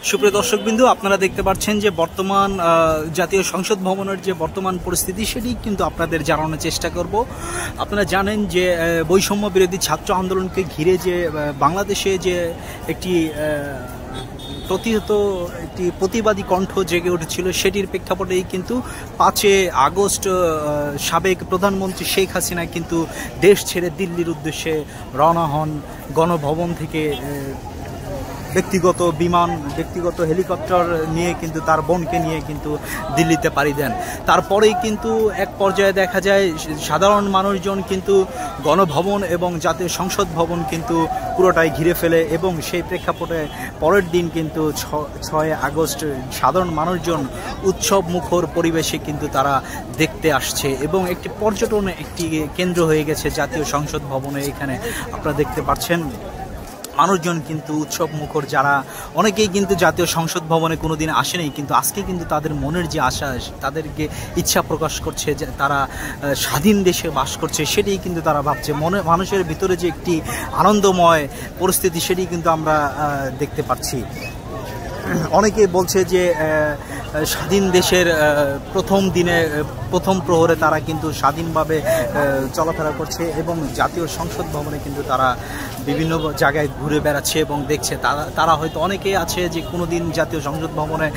সুপ্রিয় দর্শকবৃন্দ, আপনারা দেখতে পাচ্ছেন যে বর্তমান জাতীয় সংসদ ভবনের যে বর্তমান পরিস্থিতি সেটি কিন্তু আপনাদের জানানোর চেষ্টা করব। আপনারা জানেন যে বৈষম্য বিরোধী ছাত্র আন্দোলনকে ঘিরে যে বাংলাদেশে যে একটি প্রতিহত একটি প্রতিবাদী কণ্ঠ জেগে উঠেছিল, সেটির প্রেক্ষাপটেই কিন্তু 5 আগস্ট সাবেক প্রধানমন্ত্রী শেখ হাসিনা কিন্তু দেশ ছেড়ে দিল্লির উদ্দেশ্যে রওনা হন। গণভবন থেকে ব্যক্তিগত বিমান, ব্যক্তিগত হেলিকপ্টার নিয়ে কিন্তু তার বোনকে নিয়ে কিন্তু দিল্লিতে পাড়ি দেন। তারপরেই কিন্তু এক পর্যায়ে দেখা যায় সাধারণ মানুষজন কিন্তু গণভবন এবং জাতীয় সংসদ ভবন কিন্তু পুরোটাই ঘিরে ফেলে, এবং সেই প্রেক্ষাপটে পরের দিন কিন্তু 6 আগস্ট সাধারণ মানুষজন উৎসব মুখর পরিবেশে কিন্তু তারা দেখতে আসছে, এবং একটি পর্যটন একটি কেন্দ্র হয়ে গেছে জাতীয় সংসদ ভবনে। এখানে আপনারা দেখতে পাচ্ছেন মানুষজন কিন্তু উৎসব মুখর, যারা অনেকেই কিন্তু জাতীয় সংসদ ভবনে কোনোদিন আসেনি, কিন্তু আজকে কিন্তু তাদের মনের যে আশা, তাদেরকে ইচ্ছা প্রকাশ করছে যে তারা স্বাধীন দেশে বাস করছে, সেটাই কিন্তু তারা ভাবছে। মানুষের ভিতরে যে একটি আনন্দময় পরিস্থিতি, সেটি কিন্তু আমরা দেখতে পাচ্ছি। অনেকেই বলছে যে স্বাধীন দেশের প্রথম দিনে, প্রথম প্রহরে তারা কিন্তু স্বাধীনভাবে চলাফেরা করছে, এবং জাতীয় সংসদ ভবনে কিন্তু তারা বিভিন্ন জায়গায় ঘুরে বেড়াচ্ছে এবং দেখছে। তারা হয়তো অনেকেই আছে যে কোনোদিন জাতীয় সংসদ ভবনে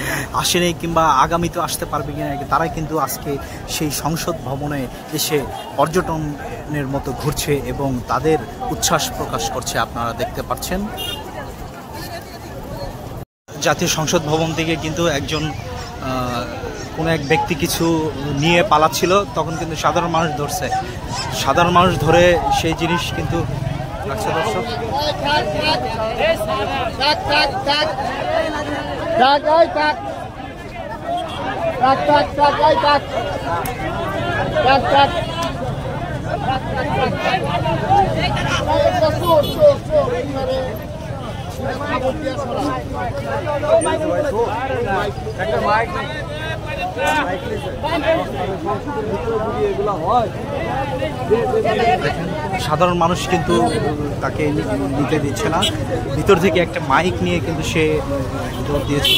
আসেনি কিংবা আগামীতে আসতে পারবে কিনা, তারা কিন্তু আজকে সেই সংসদ ভবনে এসে পর্যটনের মতো ঘুরছে এবং তাদের উচ্ছ্বাস প্রকাশ করছে। আপনারা দেখতে পাচ্ছেন জাতীয় সংসদ ভবন থেকে কিন্তু কোনো এক ব্যক্তি কিছু নিয়ে পালাচ্ছিল, তখন কিন্তু সাধারণ মানুষ ধরছে। সাধারণ মানুষ ধরে সেই জিনিস কিন্তু আচ্ছা দর্শক, সাধারণ মানুষ কিন্তু তাকে নিতে দিচ্ছে না, ভিতর থেকে একটা মাইক নিয়ে কিন্তু সে দৌড় দিয়েছে।